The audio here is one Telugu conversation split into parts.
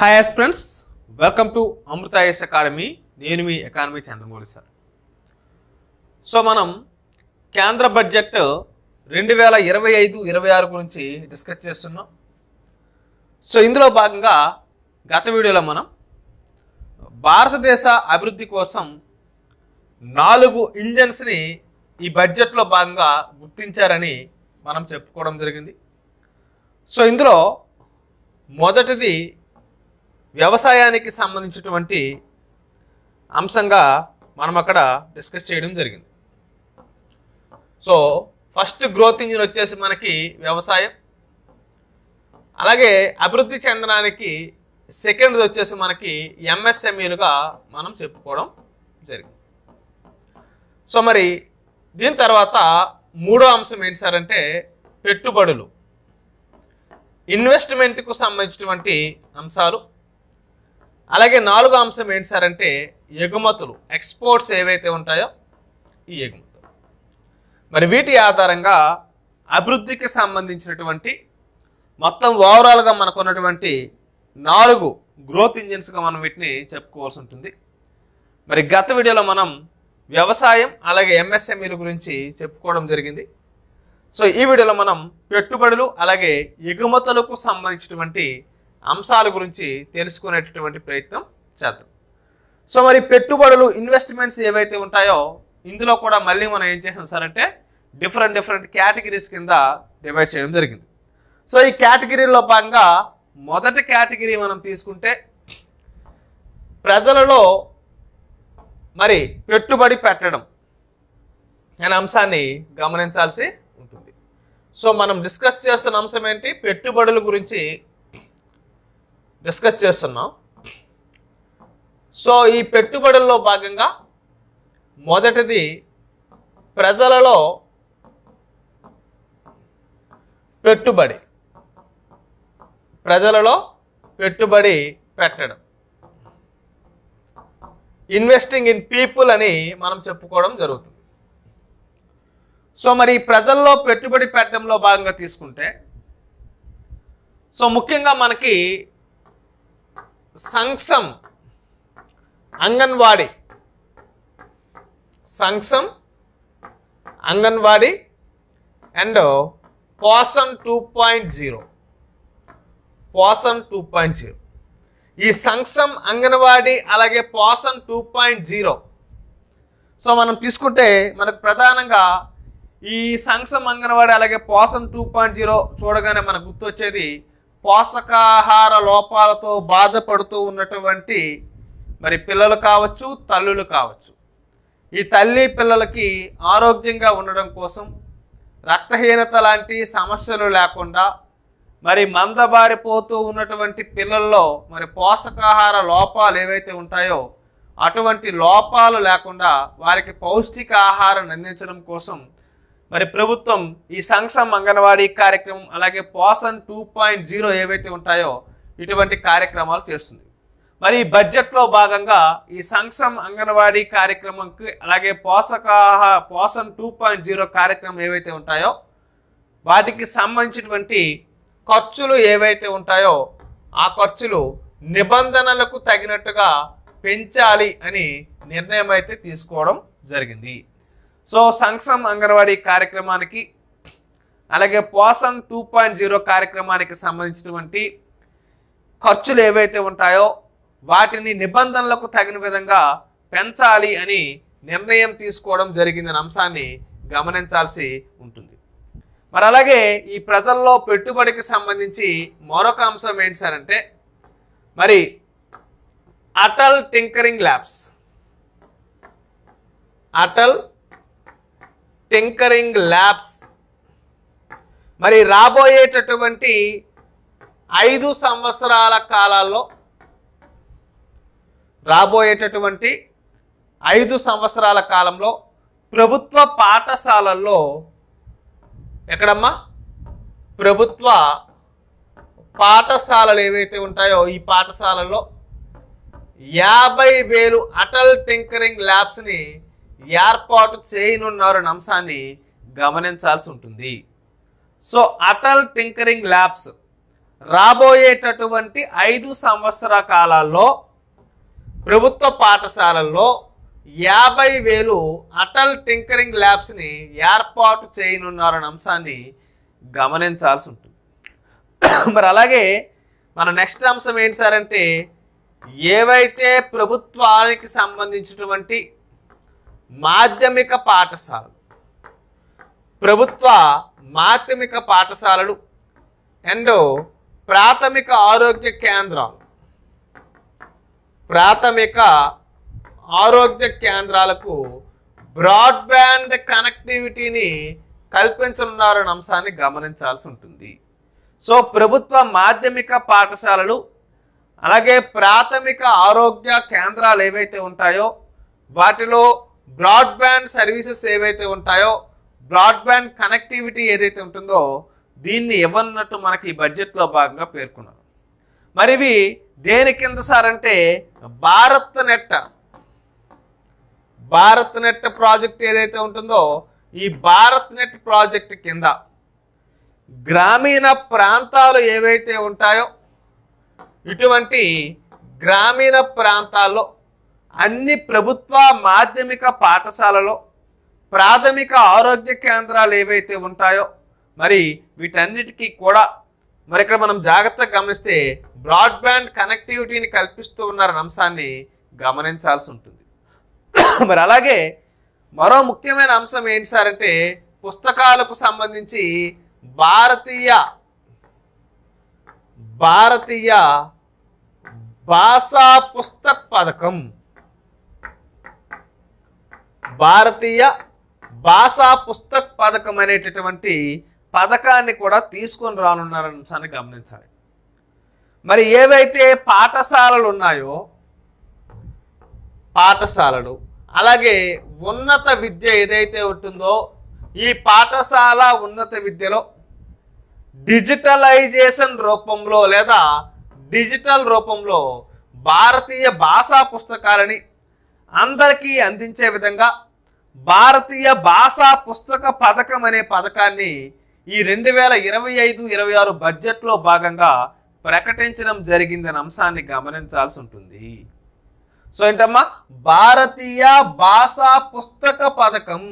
Hi friends, welcome to Amrita IAS academy. నేను మీ ఎకానమీ చంద్రమౌళి సార్. సో మనం కేంద్ర బడ్జెట్ 2025-26 గురించి డిస్కస్ చేస్తున్నాం. సో ఇందులో భాగంగా గత వీడియోలో మనం భారతదేశ అభివృద్ధి కోసం 4 ఇంజన్స్ని ఈ బడ్జెట్లో భాగంగా గుర్తించారని మనం చెప్పుకోవడం జరిగింది. సో ఇందులో మొదటిది వ్యవసాయానికి సంబంధించినటువంటి అంశంగా మనం అక్కడ డిస్కస్ చేయడం జరిగింది. సో ఫస్ట్ గ్రోత్ ఇంజిన్ వచ్చేసి మనకి వ్యవసాయం, అలాగే అభివృద్ధి చెందడానికి సెకండ్ వచ్చేసి మనకి ఎంఎస్ఎంఈలుగా మనం చెప్పుకోవడం జరిగింది. సో మరి దీని తర్వాత మూడో అంశం ఏంటి సార్ అంటే పెట్టుబడులు, ఇన్వెస్ట్మెంట్కు సంబంధించినటువంటి అంశాలు. అలాగే నాలుగో అంశం ఏంటి సార్ అంటే ఎగుమతులు, ఎక్స్పోర్ట్స్ ఏవైతే ఉంటాయో ఈ ఎగుమతులు. మరి వీటి ఆధారంగా అభివృద్ధికి సంబంధించినటువంటి మొత్తం ఓవరాల్గా మనకు ఉన్నటువంటి 4 గ్రోత్ ఇంజిన్స్గా మనం వీటిని చెప్పుకోవాల్సి ఉంటుంది. మరి గత వీడియోలో మనం వ్యవసాయం అలాగే ఎంఎస్ఎంఈల గురించి చెప్పుకోవడం జరిగింది. సో ఈ వీడియోలో మనం పెట్టుబడులు అలాగే ఎగుమతులకు సంబంధించినటువంటి అంశాల గురించి తెలుసుకునేటటువంటి ప్రయత్నం చేద్దాం. సో మరి పెట్టుబడులు, ఇన్వెస్ట్మెంట్స్ ఏవైతే ఉంటాయో ఇందులో కూడా మళ్ళీ మనం ఏం చేసాం సార్ అంటే డిఫరెంట్ కేటగిరీస్ కింద డివైడ్ చేయడం జరిగింది. సో ఈ కేటగిరీలో భాగంగా మొదటి కేటగిరీ మనం తీసుకుంటే ప్రజలలో మరి పెట్టుబడి పెట్టడం అనే అంశాన్ని గమనించాల్సి ఉంటుంది. సో మనం డిస్కస్ చేస్తున్న అంశం ఏంటి, పెట్టుబడుల గురించి డిస్కస్ చేస్తున్నాం. సో ఈ పెట్టుబడుల్లో భాగంగా మొదటిది ప్రజలలో పెట్టుబడి, ప్రజలలో పెట్టుబడి పెట్టడం, ఇన్వెస్టింగ్ ఇన్ పీపుల్ అని మనం చెప్పుకోవడం జరుగుతుంది. సో మరి ప్రజల్లో పెట్టుబడి పెట్టడంలో భాగంగా తీసుకుంటే సో ముఖ్యంగా మనకి సంక్షం, అంగన్వాడీ, సంక్షం, అంగన్వాడీ అండ్ పోషన్ 2.0, పోషన్ 2.0. ఈ సంక్షం, అంగన్వాడీ అలాగే పోషన్ 2.0 సో మనం తీసుకుంటే మనకు ప్రధానంగా ఈ సంక్షం, అంగన్వాడీ అలాగే పోషన్ 2.0 చూడగానే మనకు గుర్తొచ్చేది పోషకాహార లోపాలతో బాధపడుతూ ఉన్నటువంటి మరి పిల్లలు కావచ్చు, తల్లులు కావచ్చు. ఈ తల్లి పిల్లలకి ఆరోగ్యంగా ఉండడం కోసం, రక్తహీనత లాంటి సమస్యలు లేకుండా, మరి మందబారిపోతూ ఉన్నటువంటి పిల్లల్లో మరి పోషకాహార లోపాలు ఏవైతే ఉంటాయో అటువంటి లోపాలు లేకుండా వారికి పౌష్టిక ఆహారాన్ని అందించడం కోసం మరి ప్రభుత్వం ఈ సంక్షం, అంగన్వాడీ కార్యక్రమం అలాగే పోషన్ 2.0 ఏవైతే ఉంటాయో ఇటువంటి కార్యక్రమాలు చేస్తుంది. మరి ఈ బడ్జెట్లో భాగంగా ఈ సంక్షం, అంగన్వాడీ కార్యక్రమంకి అలాగే పోషన్ 2.0 కార్యక్రమం ఏవైతే ఉంటాయో వాటికి సంబంధించినటువంటి ఖర్చులు ఏవైతే ఉంటాయో ఆ ఖర్చులు నిబంధనలకు తగినట్టుగా పెంచాలి అని నిర్ణయం అయితే తీసుకోవడం జరిగింది. సో సంక్షం, అంగన్వాడీ కార్యక్రమానికి అలాగే పోషన్ 2.0 కార్యక్రమానికి సంబంధించినటువంటి ఖర్చులు ఏవైతే ఉంటాయో వాటిని నిబంధనలకు తగిన విధంగా పెంచాలి అని నిర్ణయం తీసుకోవడం జరిగిందనే అంశాన్ని గమనించాల్సి ఉంటుంది. మరి అలాగే ఈ ప్రజల్లో పెట్టుబడికి సంబంధించి మరొక అంశం ఏంటి సార్ అంటే మరి Atal tinkering labs, Atal tinkering labs మరి రాబోయేటటువంటి 5 సంవత్సరాల కాలాల్లో, రాబోయేటటువంటి 5 సంవత్సరాల కాలంలో ప్రభుత్వ పాఠశాలల్లో, ఎక్కడమ్మా ప్రభుత్వ పాఠశాలలు ఏవైతే ఉంటాయో ఈ పాఠశాలల్లో 50,000 అటల్ టింకరింగ్ ల్యాబ్స్ని ఏర్పాటు చేయనున్నారన్న అంశాన్ని గమనించాల్సి ఉంటుంది. సో అటల్ టింకరింగ్ ల్యాబ్స్ రాబోయేటటువంటి 5 సంవత్సర కాలాల్లో ప్రభుత్వ పాఠశాలల్లో 50,000 అటల్ టింకరింగ్ ల్యాబ్స్ని ఏర్పాటు చేయనున్నారన్న అంశాన్ని గమనించాల్సి ఉంటుంది. మరి అలాగే మన నెక్స్ట్ అంశం ఏంటి సార్ అంటే, ఏవైతే ప్రభుత్వానికి సంబంధించినటువంటి మాధ్యమిక పాఠశాలలు, ప్రభుత్వ మాధ్యమిక పాఠశాలలు అండ్ ప్రాథమిక ఆరోగ్య కేంద్రాలు, ప్రాథమిక ఆరోగ్య కేంద్రాలకు బ్రాడ్బ్యాండ్ కనెక్టివిటీని కల్పించనున్నారన్న అంశాన్ని గమనించాల్సి ఉంటుంది. సో ప్రభుత్వ మాధ్యమిక పాఠశాలలు అలాగే ప్రాథమిక ఆరోగ్య కేంద్రాలు ఏవైతే ఉంటాయో వాటిలో బ్రాడ్బ్యాండ్ సర్వీసెస్ ఏవైతే ఉంటాయో, బ్రాడ్బ్యాండ్ కనెక్టివిటీ ఏదైతే ఉంటుందో దీన్ని ఇవ్వనున్నట్టు మనకి ఈ బడ్జెట్లో భాగంగా పేర్కొన్నారు. మరి ఇవి దేని కింద సార్ అంటే, భారత్ నెట్ ప్రాజెక్ట్ ఏదైతే ఉంటుందో ఈ భారత్ నెట్ ప్రాజెక్ట్ కింద గ్రామీణ ప్రాంతాలు ఏవైతే ఉంటాయో ఇటువంటి గ్రామీణ ప్రాంతాల్లో అన్ని ప్రభుత్వ మాధ్యమిక పాఠశాలలో ప్రాథమిక ఆరోగ్య కేంద్రాలు ఏవైతే ఉంటాయో మరి వీటన్నిటికీ కూడా మరి ఇక్కడ మనం జాగ్రత్తగా గమనిస్తే బ్రాడ్బ్యాండ్ కనెక్టివిటీని కల్పిస్తూ ఉన్నారన్న అంశాన్ని గమనించాల్సి ఉంటుంది. మరి అలాగే మరో ముఖ్యమైన అంశం ఏంటి సార్ అంటే, పుస్తకాలకు సంబంధించి భారతీయ భాషా పుస్తక పథకం, భారతీయ భాషా పుస్తక పథకం అనేటటువంటి పథకాన్ని కూడా తీసుకొని రానున్నారన్న అంశాన్ని గమనించాలి. మరి ఏవైతే పాఠశాలలు ఉన్నాయో పాఠశాలలు అలాగే ఉన్నత విద్య ఏదైతే ఉంటుందో ఈ పాఠశాల ఉన్నత విద్యలో డిజిటలైజేషన్ రూపంలో లేదా డిజిటల్ రూపంలో భారతీయ భాషా పుస్తకాలని అందరికీ అందించే విధంగా భారతీయ భాషా పుస్తక పథకం అనే పథకాన్ని ఈ 2025-26 బడ్జెట్లో భాగంగా ప్రకటించడం జరిగిందనే అంశాన్ని గమనించాల్సి ఉంటుంది. సో ఏంటమ్మా, భారతీయ భాషా పుస్తక పథకం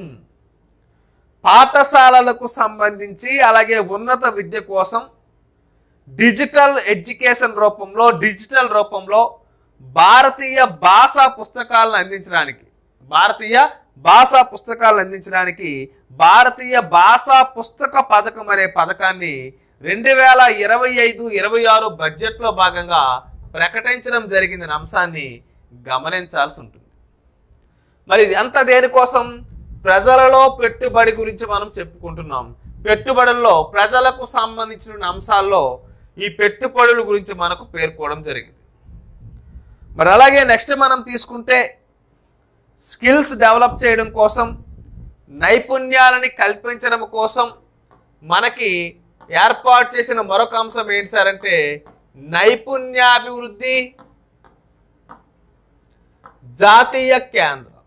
పాఠశాలలకు సంబంధించి అలాగే ఉన్నత విద్య కోసం డిజిటల్ ఎడ్యుకేషన్ రూపంలో డిజిటల్ రూపంలో భారతీయ భాషా పుస్తకాలను అందించడానికి భారతీయ భాషా పుస్తక పథకం అనే పథకాన్ని 2025-26 బడ్జెట్లో భాగంగా ప్రకటించడం జరిగిందనే అంశాన్ని గమనించాల్సి ఉంటుంది. మరి ఇది అంతా దేనికోసం? ప్రజలలో పెట్టుబడి గురించి మనం చెప్పుకుంటున్నాం. పెట్టుబడుల్లో ప్రజలకు సంబంధించిన అంశాల్లో ఈ పెట్టుబడుల గురించి మనకు పేర్కోవడం జరిగింది. మరి అలాగే నెక్స్ట్ మనం తీసుకుంటే స్కిల్స్ డెవలప్ చేయడం కోసం, నైపుణ్యాలని కల్పించడం కోసం మనకి ఏర్పాటు చేసిన మరొక అంశం ఏంటి సార్ అంటే, నైపుణ్యాభివృద్ధి జాతీయ కేంద్రం.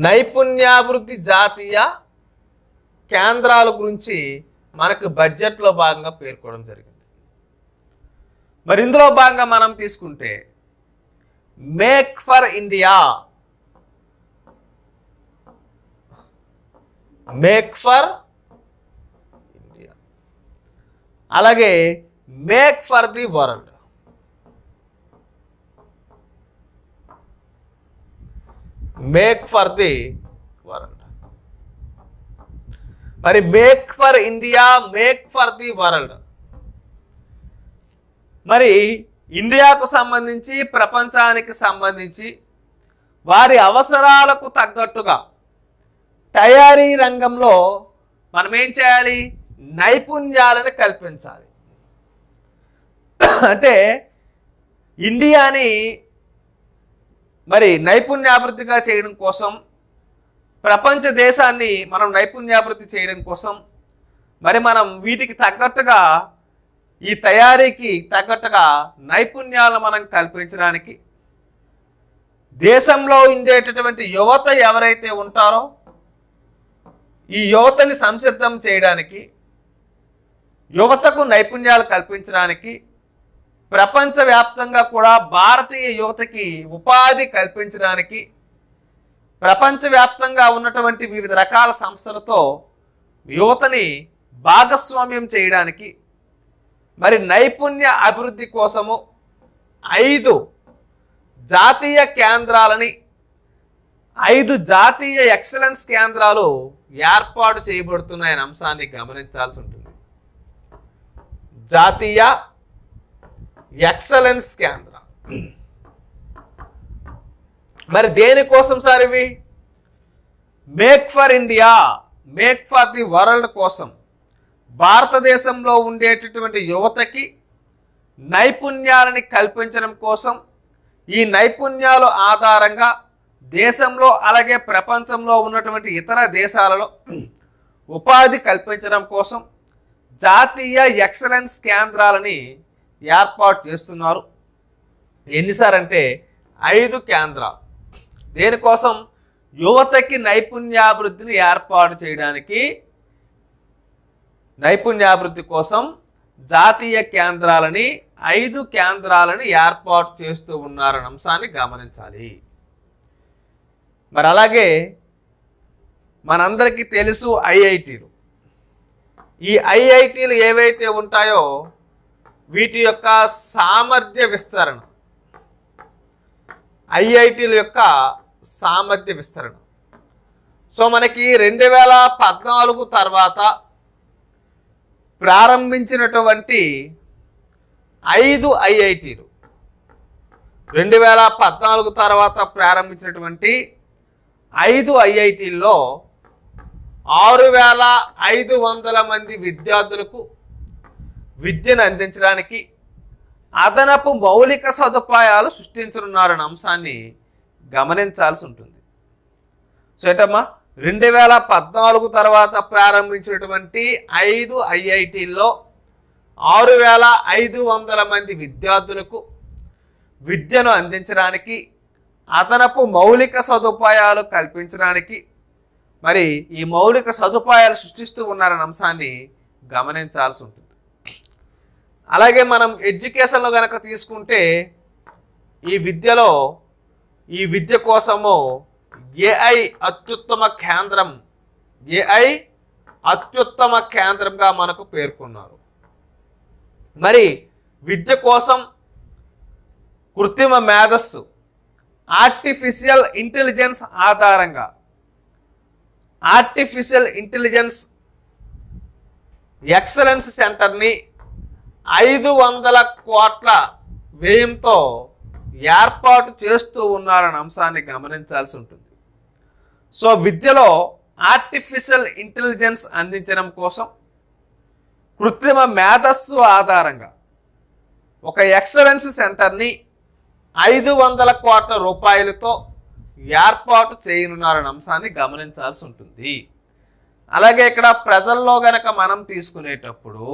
నైపుణ్యాభివృద్ధి జాతీయ కేంద్రాల గురించి మనకు బడ్జెట్లో భాగంగా పేర్కోవడం జరిగింది. మరి ఇందులో భాగంగా మనం తీసుకుంటే మేక్ ఫర్ ఇండియా, అలాగే మేక్ ఫర్ ది వరల్డ్. మరి make for India, make for the world, మరి ఇండియాకు సంబంధించి ప్రపంచానికి సంబంధించి వారి అవసరాలకు తగ్గట్టుగా తయారీ రంగంలో మనం ఏం చేయాలి? నైపుణ్యాలను కల్పించాలి. అంటే ఇండియాని మరి నైపుణ్యాభివృద్ధిగా చేయడం కోసం, ప్రపంచ దేశాన్ని మనం నైపుణ్యాభివృద్ధి చేయడం కోసం మరి మనం వీటికి తగ్గట్టుగా ఈ తయారీకి తగ్గట్టుగా నైపుణ్యాలను మనం కల్పించడానికి దేశంలో ఉండేటటువంటి యువత ఎవరైతే ఉంటారో ఈ యువతని సంసిద్ధం చేయడానికి యువతకు నైపుణ్యాలు కల్పించడానికి, ప్రపంచవ్యాప్తంగా కూడా భారతీయ యువతకి ఉపాధి కల్పించడానికి, ప్రపంచవ్యాప్తంగా ఉన్నటువంటి వివిధ రకాల సంస్థలతో యువతని భాగస్వామ్యం చేయడానికి, మరి నైపుణ్య అభివృద్ధి కోసము 5 జాతీయ కేంద్రాలని, 5 జాతీయ ఎక్సలెన్స్ కేంద్రాలు ఏర్పాటు చేయబడుతున్నాయనే అంశాన్ని గమనించాల్సి ఉంటుంది. జాతీయ ఎక్సలెన్స్ కేంద్ర మరి దేనికోసం సార్ ఇవి? Make for India, make for the world కోసం భారతదేశంలో ఉండేటటువంటి యువతకి నైపుణ్యాలని కల్పించడం కోసం, ఈ నైపుణ్యాల ఆధారంగా దేశంలో అలాగే ప్రపంచంలో ఉన్నటువంటి ఇతర దేశాలలో ఉపాధి కల్పించడం కోసం జాతీయ ఎక్సలెన్స్ కేంద్రాలని ఏర్పాటు చేస్తున్నారు. ఎన్నిసార్ అంటే 5 కేంద్రాలు. దేనికోసం? యువతకి నైపుణ్యాభివృద్ధిని ఏర్పాటు చేయడానికి, నైపుణ్యాభివృద్ధి కోసం జాతీయ కేంద్రాలని 5 కేంద్రాలని ఏర్పాటు చేస్తూ ఉన్నారన్న అంశాన్ని గమనించాలి. మరి అలాగే మనందరికీ తెలుసు ఐఐటీలు. ఈ ఐఐటీలు ఏవైతే ఉంటాయో వీటి యొక్క సామర్థ్య విస్తరణ, ఐఐటీల యొక్క సామర్థ్య విస్తరణ. సో మనకి 2014 తర్వాత ప్రారంభించినటువంటి 5 ఐఐటీలు, 2014 తర్వాత ప్రారంభించినటువంటి 5 ఐఐటీల్లో 6500 మంది విద్యార్థులకు విద్యను అందించడానికి అదనపు మౌలిక సదుపాయాలు సృష్టించనున్నారన్న అంశాన్ని గమనించాల్సి ఉంటుంది. సో ఏంటమ్మా, 2014 తర్వాత ప్రారంభించినటువంటి 5 ఐఐటీల్లో 6500 మంది విద్యార్థులకు విద్యను అందించడానికి, అదనపు మౌలిక సదుపాయాలు కల్పించడానికి, మరి ఈ మౌలిక సదుపాయాలు సృష్టిస్తూ ఉన్నారన్న అంశాన్ని గమనించాల్సి ఉంటుంది. అలాగే మనం ఎడ్యుకేషన్లో కనుక తీసుకుంటే ఈ విద్య కోసము ఏఐ అత్యుత్తమ కేంద్రం, ఏఐ అత్యుత్తమ కేంద్రంగా మనకు పేర్కొన్నారు. మరి విద్య కోసం కృత్రిమ మేధస్సు, ఆర్టిఫిషియల్ ఇంటెలిజెన్స్ ఆధారంగా ఆర్టిఫిషియల్ ఇంటెలిజెన్స్ ఎక్సలెన్స్ సెంటర్ని 500 కోట్ల వ్యయంతో ఏర్పాటు చేస్తూ ఉన్నారన్న అంశాన్ని గమనించాల్సి ఉంటుంది. సో విద్యలో ఆర్టిఫిషియల్ ఇంటెలిజెన్స్ అందించడం కోసం కృత్రిమ మేధస్సు ఆధారంగా ఒక ఎక్సలెన్స్ సెంటర్ని 500 కోట్ల రూపాయలతో ఏర్పాటు చేయనున్నారన్న అంశాన్ని గమనించాల్సి ఉంటుంది. అలాగే ఇక్కడ ప్రజల్లో గనక మనం తీసుకునేటప్పుడు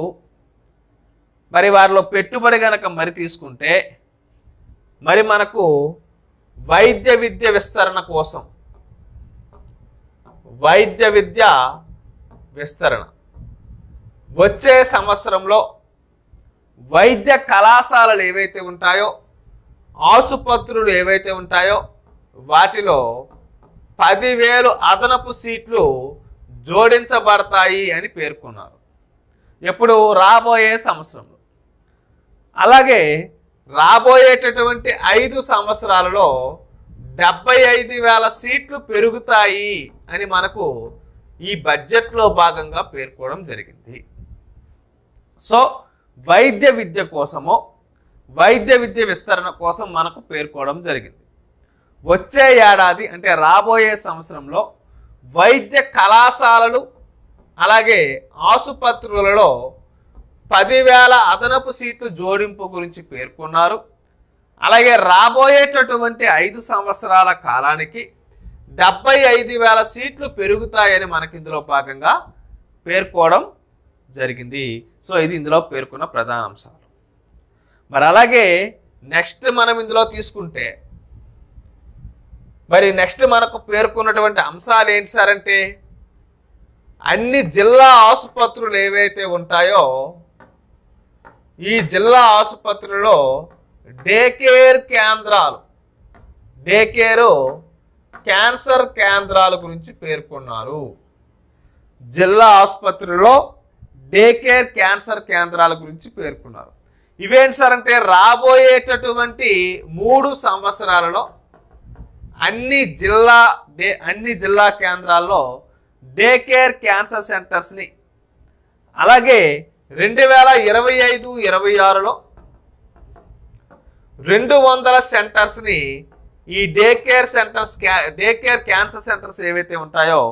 మరి వారిలో పెట్టుబడి గనక మరి తీసుకుంటే మరి మనకు వైద్య విద్య విస్తరణ కోసం, వైద్య విద్య విస్తరణ వచ్చే సంవత్సరంలో వైద్య కళాశాలలు ఏవైతే ఉంటాయో, ఆసుపత్రులు ఏవైతే ఉంటాయో వాటిలో 10,000 అదనపు సీట్లు జోడించబడతాయి అని పేర్కొన్నారు. ఎప్పుడు? రాబోయే సంవత్సరంలో. అలాగే రాబోయేటటువంటి 5 సంవత్సరాలలో 75,000 సీట్లు పెరుగుతాయి అని మనకు ఈ బడ్జెట్లో భాగంగా పేర్కోవడం జరిగింది. సో వైద్య విద్య కోసమో వైద్య విద్య విస్తరణ కోసం మనకు పేర్కోవడం జరిగింది. వచ్చే ఏడాది అంటే రాబోయే సంవత్సరంలో వైద్య కళాశాలలు అలాగే ఆసుపత్రులలో 10,000 అదనపు సీట్లు జోడింపు గురించి పేర్కొన్నారు. అలాగే రాబోయేటటువంటి 5 సంవత్సరాల కాలానికి 75,000 సీట్లు పెరుగుతాయని మనకి ఇందులో భాగంగా పేర్కోవడం జరిగింది. సో ఇది ఇందులో పేర్కొన్న ప్రధాన అంశాలు. మరి అలాగే నెక్స్ట్ మనం ఇందులో తీసుకుంటే మరి నెక్స్ట్ మనకు పేర్కొన్నటువంటి అంశాలు ఏంటి సార్ అంటే, అన్ని జిల్లా ఆసుపత్రులు ఏవైతే ఉంటాయో ఈ జిల్లా ఆసుపత్రిలో డే కేర్ కేంద్రాలు, డే కేరు క్యాన్సర్ కేంద్రాల గురించి పేర్కొన్నారు. జిల్లా ఆసుపత్రిలో డే కేర్ క్యాన్సర్ కేంద్రాల గురించి పేర్కొన్నారు. ఇవేంటి సార్ అంటే రాబోయేటటువంటి 3 సంవత్సరాలలో అన్ని జిల్లా కేంద్రాల్లో డే కేర్ క్యాన్సర్ సెంటర్స్ని, అలాగే 2025-26లో 200 సెంటర్స్ని ఈ డే కేర్ క్యాన్సర్ సెంటర్స్ ఏవైతే ఉంటాయో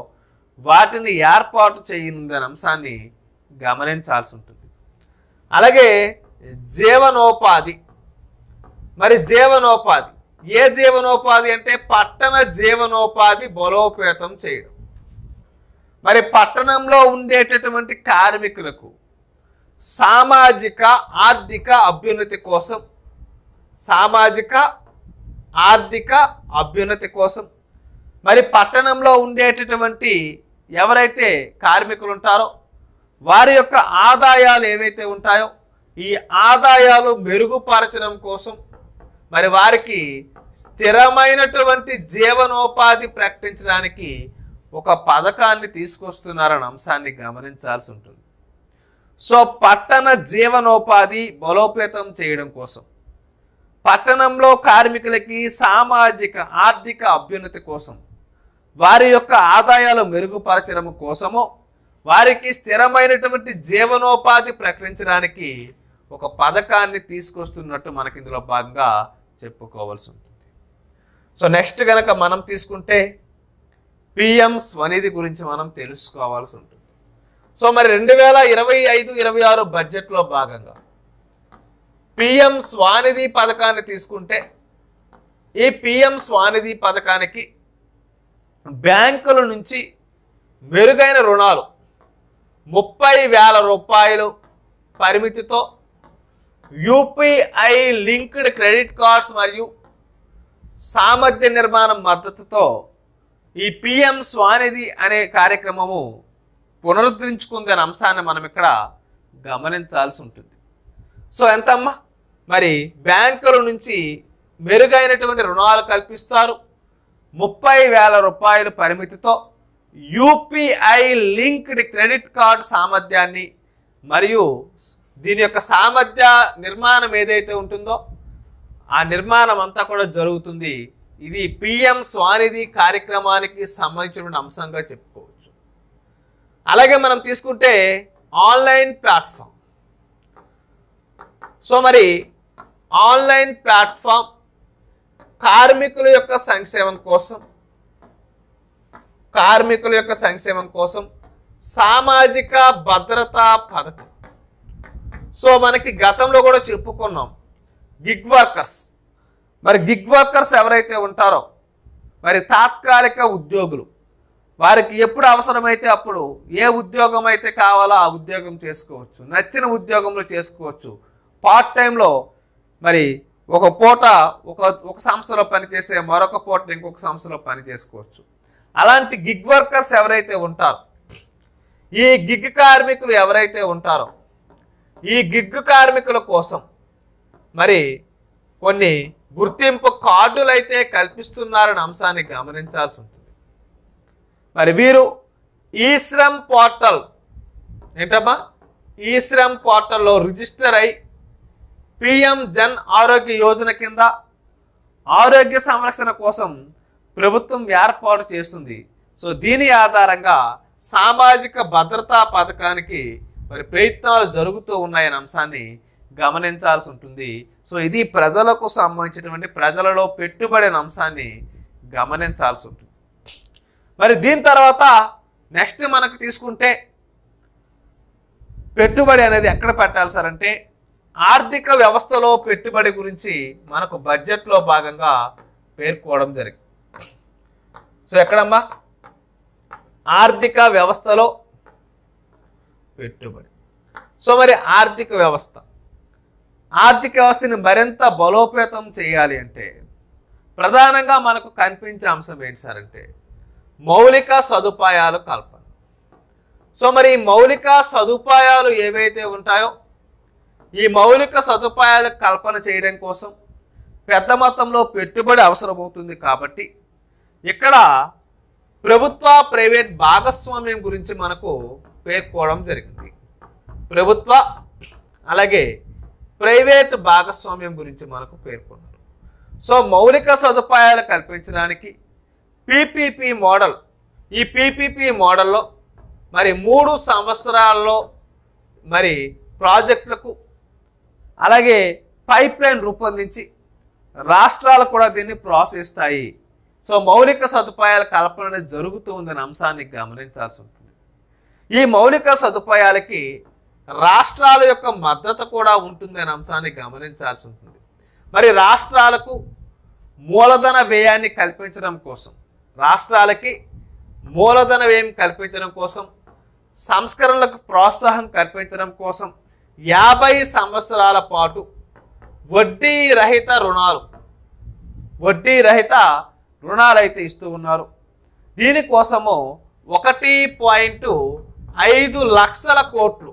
వాటిని ఏర్పాటు చేయనుందనే అంశాన్ని గమనించాల్సి ఉంటుంది. అలాగే జీవనోపాధి, మరి జీవనోపాధి ఏ జీవనోపాధి అంటే పట్టణ జీవనోపాధి బలోపేతం చేయడం. మరి పట్టణంలో ఉండేటటువంటి కార్మికులకు సామాజిక ఆర్థిక అభ్యున్నతి కోసం, మరి పట్టణంలో ఉండేటటువంటి ఎవరైతే కార్మికులు ఉంటారో వారి యొక్క ఆదాయాలు ఏవైతే ఉంటాయో ఈ ఆదాయాలు మెరుగుపరచడం కోసం మరి వారికి స్థిరమైనటువంటి జీవనోపాధి ప్రకటించడానికి ఒక పథకాన్ని తీసుకొస్తున్నారన్న అంశాన్ని గమనించాల్సి ఉంటుంది. సో పట్టణ జీవనోపాధి బలోపేతం చేయడం కోసం, పట్టణంలో కార్మికులకి సామాజిక ఆర్థిక అభ్యున్నతి కోసం, వారి యొక్క ఆదాయాలు మెరుగుపరచడం కోసము, వారికి స్థిరమైనటువంటి జీవనోపాధి ప్రకటించడానికి ఒక పథకాన్ని తీసుకొస్తున్నట్టు మనకి ఇందులో భాగంగా చెప్పుకోవాల్సి ఉంటుంది. సో నెక్స్ట్ కనుక మనం తీసుకుంటే పిఎం స్వనిధి గురించి మనం తెలుసుకోవాల్సి ఉంటుంది. సో మరి 2025-26 బడ్జెట్లో భాగంగా పిఎం స్వనిధి పథకాన్ని తీసుకుంటే ఈ పిఎం స్వనిధి పథకానికి బ్యాంకుల నుంచి మెరుగైన రుణాలు 30,000 రూపాయలు పరిమితితో, యూపీఐ లింక్డ్ క్రెడిట్ కార్డ్స్ మరియు సామర్థ్య నిర్మాణం మద్దతుతో ఈ పిఎం స్వనిధి అనే కార్యక్రమము పునరుద్ధరించుకుంది అనే అంశాన్ని మనం ఇక్కడ గమనించాల్సి ఉంటుంది. సో ఎంతమ్మా, మరి బ్యాంకుల నుంచి మెరుగైనటువంటి రుణాలు కల్పిస్తారు. 30,000 రూపాయల పరిమితితో యూపీఐ లింక్డ్ క్రెడిట్ కార్డ్ సామర్థ్యాన్ని మరియు దీని యొక్క సామర్థ్య నిర్మాణం ఏదైతే ఉంటుందో ఆ నిర్మాణం అంతా కూడా జరుగుతుంది. ఇది పిఎం స్వనిధి కార్యక్రమానికి సంబంధించిన అంశంగా చెప్పుకోవచ్చు. అలాగే మనం తీసుకుంటే ఆన్లైన్ ప్లాట్ఫామ్. సో మరి ఆన్లైన్ ప్లాట్ఫామ్ కార్మికుల యొక్క సంక్షేమం కోసం సామాజిక భద్రతా పథకం. సో మనకి గతంలో కూడా చెప్పుకున్నాం గిగ్ వర్కర్స్. మరి గిగ్ వర్కర్స్ ఎవరైతే ఉంటారో మరి తాత్కాలిక ఉద్యోగులు, వారికి ఎప్పుడు అవసరమైతే అప్పుడు ఏ ఉద్యోగం అయితే కావాలో ఆ ఉద్యోగం చేసుకోవచ్చు, నచ్చిన ఉద్యోగంలో చేసుకోవచ్చు. పార్ట్ టైంలో మరి ఒక పూట ఒక సంస్థలో పనిచేస్తే మరొక పూట ఇంకొక సంస్థలో పని చేసుకోవచ్చు. అలాంటి గిగ్ వర్కర్స్ ఎవరైతే ఉంటారో, ఈ గిగ్ కార్మికులు ఎవరైతే ఉంటారో ఈ గిగ్ కార్మికుల కోసం మరి కొన్ని గుర్తింపు కార్డులు అయితే కల్పిస్తున్నారనే అంశాన్ని గమనించాల్సి ఉంటుంది. మరి వీరు ఈ శ్రమ్ పోర్టల్ ఏంటమ్మా, ఈ శ్రమ్ పోర్టల్లో రిజిస్టర్ అయి పిఎం జన్ ఆరోగ్య యోజన కింద ఆరోగ్య సంరక్షణ కోసం ప్రభుత్వం ఏర్పాటు చేస్తుంది. సో దీని ఆధారంగా సామాజిక భద్రతా పథకానికి మరి ప్రయత్నాలు జరుగుతూ ఉన్నాయనే అంశాన్ని గమనించాల్సి ఉంటుంది. సో ఇది ప్రజలకు సంబంధించినటువంటి ప్రజలలో పెట్టుబడి అనే అంశాన్ని గమనించాల్సి ఉంటుంది. మరి దీని తర్వాత నెక్స్ట్ మనకు తీసుకుంటే పెట్టుబడి అనేది ఎక్కడ పెట్టాలి సార్ అంటే ఆర్థిక వ్యవస్థలో పెట్టుబడి గురించి మనకు బడ్జెట్లో భాగంగా పేర్కోవడం జరిగింది. సో ఎక్కడమ్మా, ఆర్థిక వ్యవస్థలో పెట్టుబడి. సో మరి ఆర్థిక వ్యవస్థని మరింత బలోపేతం చేయాలి అంటే ప్రధానంగా మనకు కనిపించే అంశం ఏంటి సార్ అంటే మౌలిక సదుపాయాలు కల్పన. సో మరి మౌలిక సదుపాయాలు ఏవైతే ఉంటాయో ఈ మౌలిక సదుపాయాల కల్పన చేయడం కోసం పెద్ద మొత్తంలో పెట్టుబడి అవసరమవుతుంది కాబట్టి ఇక్కడ ప్రభుత్వ ప్రైవేట్ భాగస్వామ్యం గురించి మనకు పేర్కోవడం జరిగింది. ప్రభుత్వ అలాగే ప్రైవేట్ భాగస్వామ్యం గురించి మనకు పేర్కొన్నారు. సో మౌలిక సదుపాయాలు కల్పించడానికి పీపీపీ మోడల్, ఈ పీపీపీ మోడల్లో మరి 3 సంవత్సరాల్లో మరి ప్రాజెక్టులకు అలాగే పైప్ లైన్ రూపొందించి రాష్ట్రాలు కూడా దీన్ని ప్రోత్సహిస్తాయి. సో మౌలిక సదుపాయాల కల్పన అనేది జరుగుతూ ఉందనే అంశాన్ని గమనించాల్సి ఉంటుంది. ఈ మౌలిక సదుపాయాలకి రాష్ట్రాల యొక్క మద్దతు కూడా ఉంటుందనే అంశాన్ని గమనించాల్సి ఉంటుంది. మరి రాష్ట్రాలకు మూలధన వ్యయాన్ని కల్పించడం కోసం, రాష్ట్రాలకి మూలధన వ్యయం కల్పించడం కోసం, సంస్కరణలకు ప్రోత్సాహం కల్పించడం కోసం 50 సంవత్సరాల పాటు వడ్డీ రహిత రుణాలు అయితే ఇస్తూ ఉన్నారు. దీనికోసము 1.5 లక్షల కోట్లు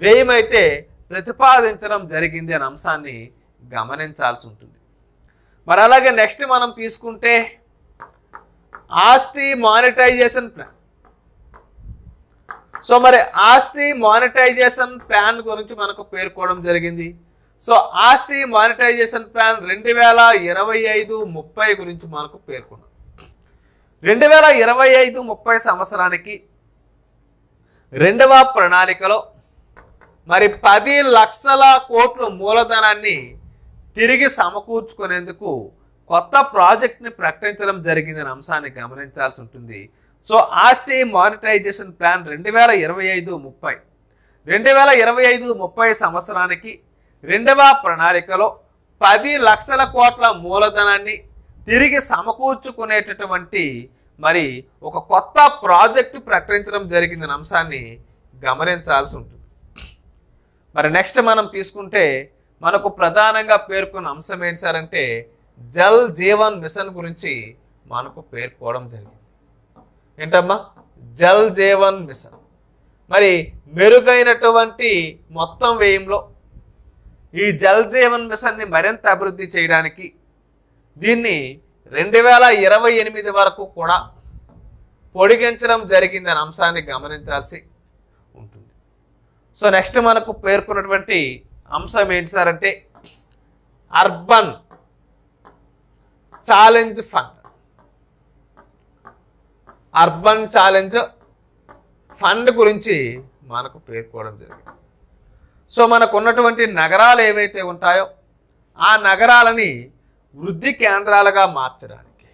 వ్యయమైతే ప్రతిపాదించడం జరిగింది అనే అంశాన్ని గమనించాల్సి ఉంటుంది. మరి అలాగే నెక్స్ట్ మనం తీసుకుంటే ఆస్తి మానిటైజేషన్ ప్లాన్. సో మరి ఆస్తి మానిటైజేషన్ ప్లాన్ గురించి మనకు పేర్కోవడం జరిగింది. సో ఆస్తి మానిటైజేషన్ ప్లాన్ 2025-30 గురించి మనకు పేర్కొన్నాం. 2025-30 సంవత్సరానికి 2వ ప్రణాళికలో మరి 10 లక్షల కోట్ల మూలధనాన్ని తిరిగి సమకూర్చుకునేందుకు కొత్త ప్రాజెక్ట్ని ప్రకటించడం జరిగిందనే అంశాన్ని గమనించాల్సి ఉంటుంది. సో ఆస్తి మానిటైజేషన్ ప్లాన్ 2025-30 సంవత్సరానికి 2వ ప్రణాళికలో 10 లక్షల కోట్ల మూలధనాన్ని తిరిగి సమకూర్చుకునేటటువంటి మరి ఒక కొత్త ప్రాజెక్టు ప్రకటించడం జరిగిందనే అంశాన్ని గమనించాల్సి ఉంటుంది. మరి నెక్స్ట్ మనం తీసుకుంటే మనకు ప్రధానంగా పేర్కొన్న అంశం ఏంటి సార్ అంటే జల్ జీవన్ మిషన్ గురించి మనకు పేర్కోవడం జరిగింది. ఏంటమ్మా? జల్ జీవన్ మిషన్. మరి మెరుగైనటువంటి మొత్తం వ్యయంలో ఈ జల్ జీవన్ మిషన్ని మరింత అభివృద్ధి చేయడానికి దీన్ని 2028 వరకు కూడా పొడిగించడం జరిగిందనే అంశాన్ని గమనించాల్సి ఉంటుంది. సో నెక్స్ట్ మనకు పేర్కొన్నటువంటి అంశం ఏంటి సార్ అంటే urban challenge fund. Urban challenge fund గురించి మనకు పేర్కోవడం జరిగింది. సో మనకు ఉన్నటువంటి నగరాలు ఏవైతే ఉంటాయో ఆ నగరాలని వృద్ధి కేంద్రాలుగా మార్చడానికి,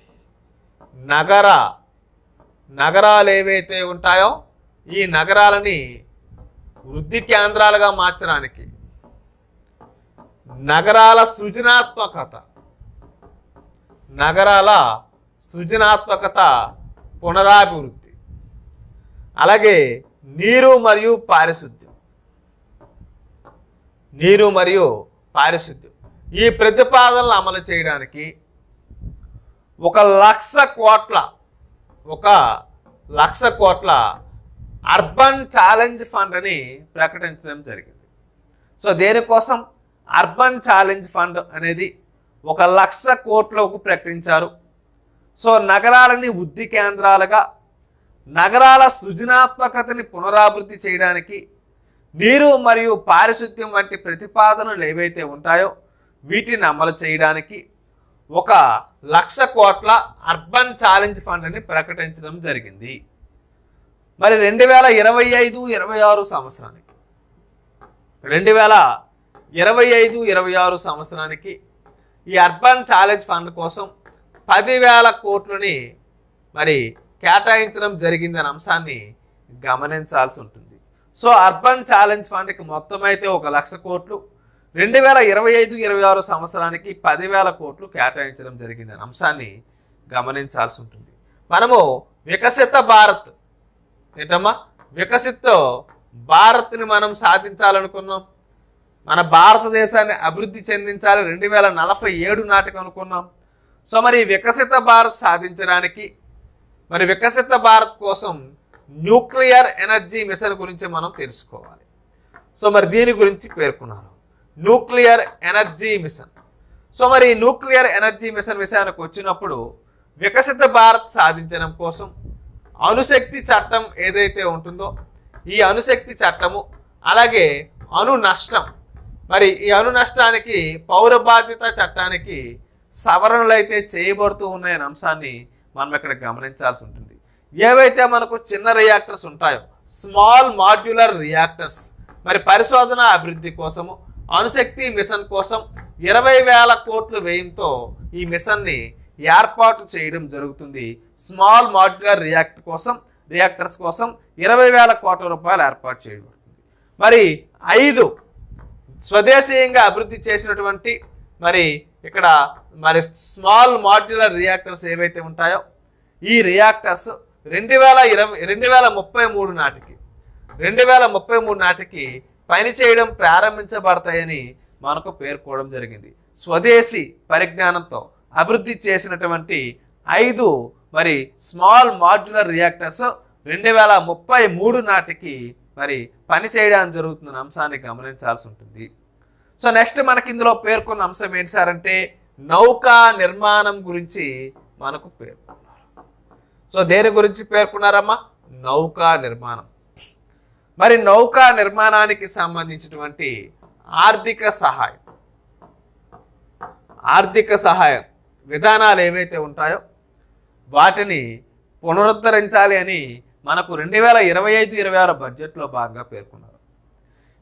నగరాలు ఏవైతే ఉంటాయో ఈ నగరాలని వృద్ధి కేంద్రాలుగా మార్చడానికి, నగరాల సృజనాత్మకత పునరాభివృద్ధి, అలాగే నీరు మరియు పారిశుద్ధ్యం ఈ ప్రతిపాదనలు అమలు చేయడానికి 1,00,00,000 కోట్ల అర్బన్ ఛాలెంజ్ ఫండ్ అని ప్రకటించడం జరిగింది. సో దేనికోసం అర్బన్ ఛాలెంజ్ ఫండ్ అనేది 1,00,00,000 కోట్లకు ప్రకటించారు. సో నగరాలని వృద్ధి కేంద్రాలుగా, నగరాల సృజనాత్మకతని పునరాభివృద్ధి చేయడానికి, నీరు మరియు పారిశుద్ధ్యం వంటి ప్రతిపాదనలు ఏవైతే ఉంటాయో వీటిని అమలు చేయడానికి 1,00,00,000 కోట్ల అర్బన్ ఛాలెంజ్ ఫండ్ అని ప్రకటించడం జరిగింది. మరి 2025-26 సంవత్సరానికి 2025-26 సంవత్సరానికి ఈ అర్బన్ ఛాలెంజ్ ఫండ్ కోసం 10,000 కోట్లని మరి కేటాయించడం జరిగిందనే అంశాన్ని గమనించాల్సి ఉంటుంది. సో అర్బన్ ఛాలెంజ్ ఫండ్కి మొత్తం అయితే 1,00,000 కోట్లు, 2025-26 సంవత్సరానికి 10,000 కోట్లు కేటాయించడం జరిగిందనే అంశాన్ని గమనించాల్సి ఉంటుంది. మనము వికసిత భారత్ ఏంటమ్మా? వికసిత భారత్ని మనం సాధించాలనుకున్నాం. మన భారతదేశాన్ని అభివృద్ధి చెందించాలి 2047 నాటికి అనుకున్నాం. సో మరి వికసిత భారత్ సాధించడానికి మరి వికసిత భారత్ కోసం న్యూక్లియర్ ఎనర్జీ మిషన్ గురించి మనం తెలుసుకోవాలి. సో మరి దీని గురించి పేర్కొన్నారు. Nuclear energy mission. సో మరి న్యూక్లియర్ ఎనర్జీ మిషన్ విషయానికి వచ్చినప్పుడు వికసిత భారత్ సాధించడం కోసం అణుశక్తి చట్టం ఏదైతే ఉంటుందో ఈ అణుశక్తి చట్టము అలాగే అణు నష్టం, మరి ఈ అణు నష్టానికి పౌర బాధ్యత చట్టానికి సవరణలు అయితే చేయబడుతూ ఉన్నాయనే అంశాన్ని మనం ఇక్కడ గమనించాల్సి ఉంటుంది. ఏవైతే మనకు చిన్న రియాక్టర్స్ ఉంటాయో స్మాల్ మాడ్యులర్ రియాక్టర్స్, మరి పరిశోధన అభివృద్ధి కోసము అణుశక్తి మిషన్ కోసం 20,000 కోట్ల వ్యయంతో ఈ మిషన్ని ఏర్పాటు చేయడం జరుగుతుంది. స్మాల్ మాడ్యులర్ రియాక్టర్స్ కోసం 20,000 కోట్ల రూపాయలు ఏర్పాటు చేయబడుతుంది. మరి 5 స్వదేశీయంగా అభివృద్ధి చేసినటువంటి మరి ఇక్కడ మరి స్మాల్ మాడ్యులర్ రియాక్టర్స్ ఏవైతే ఉంటాయో ఈ రియాక్టర్స్ 2033 నాటికి పనిచేయడం ప్రారంభించబడతాయని మనకు పేర్కోవడం జరిగింది. స్వదేశీ పరిజ్ఞానంతో అభివృద్ధి చేసినటువంటి 5 మరి స్మాల్ మాడ్యులర్ రియాక్టర్స్ 2033 నాటికి మరి పనిచేయడానికి జరుగుతున్న అంశాన్ని గమనించాల్సి ఉంటుంది. సో నెక్స్ట్ మనకి ఇందులో పేర్కొన్న అంశం ఏంటి సార్ అంటే నౌకా నిర్మాణం గురించి మనకు పేర్కొన్నారు. సో దేని గురించి పేర్కొన్నారమ్మా? నౌకా నిర్మాణం. మరి నౌకా నిర్మాణానికి సంబంధించినటువంటి ఆర్థిక సహాయం విధానాలు ఏవైతే ఉంటాయో వాటిని పునరుద్ధరించాలి అని మనకు 2025-26 బడ్జెట్లో భాగంగా పేర్కొన్నారు.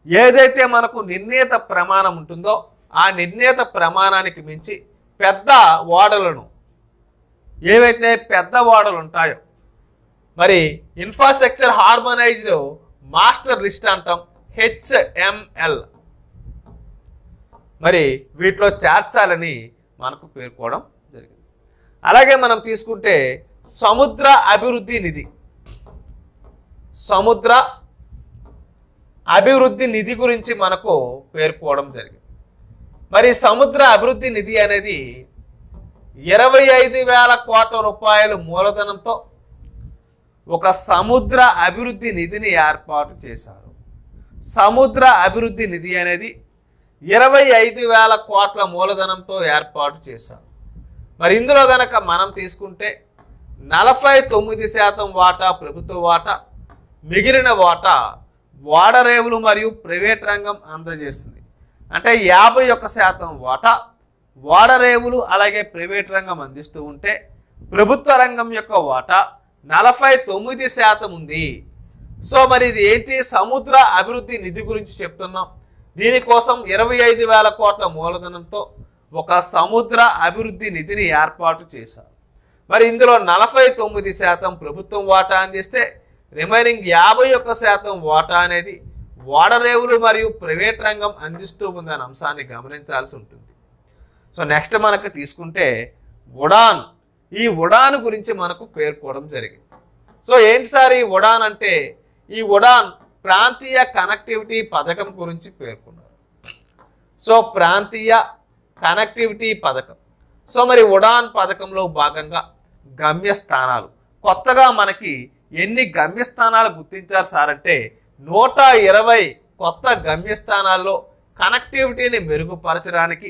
ఏదైతే మనకు నిర్ణీత ప్రమాణం ఉంటుందో ఆ నిర్ణీత ప్రమాణానికి మించి పెద్ద ఓడలను ఏవైతే పెద్ద ఓడలు ఉంటాయో మరి ఇన్ఫ్రాస్ట్రక్చర్ హార్మనైజ్డ్ మాస్టర్ లిస్ట్ అంటాం, HML, మరి వీటిలో చేర్చాలని మనకు పేర్కోవడం జరిగింది. అలాగే మనం తీసుకుంటే సముద్ర అభివృద్ధి నిధి గురించి మనకు పేర్కోవడం జరిగింది. మరి సముద్ర అభివృద్ధి నిధి అనేది 25,000 కోట్ల రూపాయల మూలధనంతో ఒక సముద్ర అభివృద్ధి నిధిని ఏర్పాటు చేశారు. సముద్ర అభివృద్ధి నిధి అనేది 25,000 కోట్ల మూలధనంతో ఏర్పాటు చేశారు. మరి ఇందులో గనక మనం తీసుకుంటే 49% వాటా ప్రభుత్వ వాటా, మిగిలిన వాటా ఓడరేవులు మరియు ప్రైవేట్ రంగం అందజేస్తుంది. అంటే 51% వాటా ఓడరేవులు అలాగే ప్రైవేట్ రంగం అందిస్తూ ఉంటే ప్రభుత్వ రంగం యొక్క వాటా 49% ఉంది. సో మరి ఇది ఏంటి? సముద్ర అభివృద్ధి నిధి గురించి చెప్తున్నాం. దీనికోసం 25,000 కోట్ల మూలధనంతో ఒక సముద్ర అభివృద్ధి నిధిని ఏర్పాటు చేశారు. మరి ఇందులో 49% ప్రభుత్వం వాటా అందిస్తే రిమైనింగ్ 51% వాటా అనేది ఓడరేవులు మరియు ప్రైవేట్ రంగం అందిస్తూ ఉందనే అంశాన్ని గమనించాల్సి ఉంటుంది. సో నెక్స్ట్ మనకు తీసుకుంటే ఉడాన్. ఈ ఉడాన్ గురించి మనకు పేర్కోవడం జరిగింది. సో ఏంటి సార్ ఈ ఉడాన్ అంటే? ఈ ఉడాన్ ప్రాంతీయ కనెక్టివిటీ పథకం గురించి పేర్కొన్నారు. సో ప్రాంతీయ కనెక్టివిటీ పథకం. సో మరి ఉడాన్ పథకంలో భాగంగా గమ్యస్థానాలు కొత్తగా మనకి ఎన్ని గమ్యస్థానాలు గుర్తించారు సార్ అంటే 120 కొత్త గమ్యస్థానాల్లో కనెక్టివిటీని మెరుగుపరచడానికి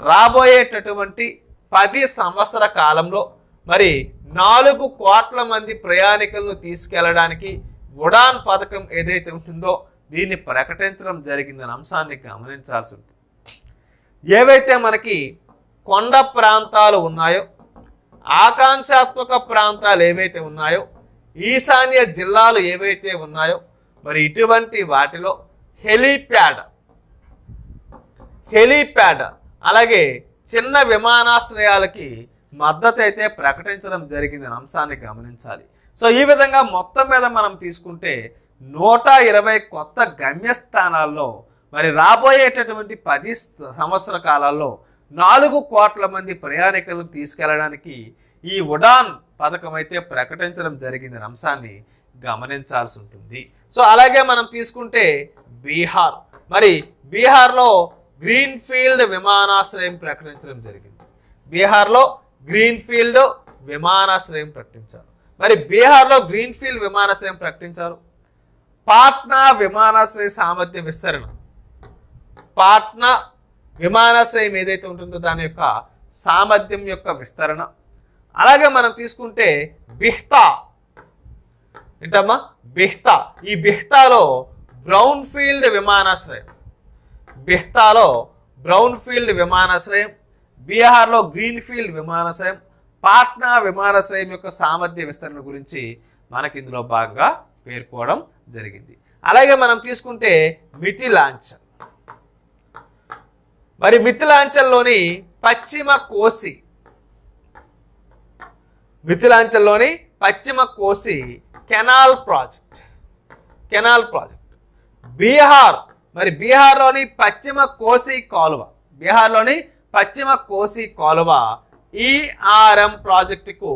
రాబోయేటటువంటి 10 సంవత్సర కాలంలో మరి 4 కోట్ల మంది ప్రయాణికులను తీసుకెళ్లడానికి ఉడాన్ పథకం ఏదైతే ఉంటుందో దీన్ని ప్రకటించడం జరిగిందనే అంశాన్ని గమనించాల్సి ఉంటుంది. ఏవైతే మనకి కొండ ప్రాంతాలు ఉన్నాయో, ఆకాంక్షాత్మక ప్రాంతాలు ఏవైతే ఉన్నాయో, ఈశాన్య జిల్లాలు ఏవైతే ఉన్నాయో మరి ఇటువంటి వాటిలో హెలీప్యాడ్ అలాగే చిన్న విమానాశ్రయాలకి మద్దతు అయితే ప్రకటించడం జరిగిందనే అంశాన్ని గమనించాలి. సో ఈ విధంగా మొత్తం మీద మనం తీసుకుంటే 120 కొత్త గమ్యస్థానాల్లో మరి రాబోయేటటువంటి 10 సంవత్సర కాలాల్లో 4 కోట్ల మంది ప్రయాణికులను తీసుకెళ్లడానికి ఈ ఉడాన్ పథకం అయితే ప్రకటించడం జరిగిందనే అంశాన్ని గమనించాల్సి ఉంటుంది. సో అలాగే మనం తీసుకుంటే బీహార్. మరి బీహార్లో గ్రీన్ఫీల్డ్ విమానాశ్రయం ప్రకటించడం జరిగింది. బీహార్లో గ్రీన్ఫీల్డ్ విమానాశ్రయం ప్రకటించారు. మరి బీహార్లో గ్రీన్ఫీల్డ్ విమానాశ్రయం ప్రకటించారు. పాట్నా విమానాశ్రయ సామర్థ్యం విస్తరణ. పాట్నా విమానాశ్రయం ఏదైతే ఉంటుందో దాని యొక్క సామర్థ్యం యొక్క విస్తరణ. అలాగే మనం తీసుకుంటే బిహ్తా ఏంటమ్మా, బిహ్తా. ఈ బిహ్తాలో బ్రౌన్ ఫీల్డ్ విమానాశ్రయం, బిహ్తాలో బ్రౌన్ ఫీల్డ్ విమానాశ్రయం, బీహార్లో గ్రీన్ ఫీల్డ్ విమానాశ్రయం, పాట్నా విమానాశ్రయం యొక్క సామర్థ్య విస్తరణ గురించి మనకి ఇందులో భాగంగా పేర్కోవడం జరిగింది. అలాగే మనం తీసుకుంటే మిథిలాంచల్. మరి మిథిలాంచల్లోని పశ్చిమ కోసి, మిథిలాంచల్లోని పశ్చిమ కోసి canal project, canal project. Bihar, మరి బీహార్లోని పశ్చిమ కోసి కాలువ, బీహార్లోని పశ్చిమ కోసి కాలువ ఈఆర్ఎం ప్రాజెక్టుకు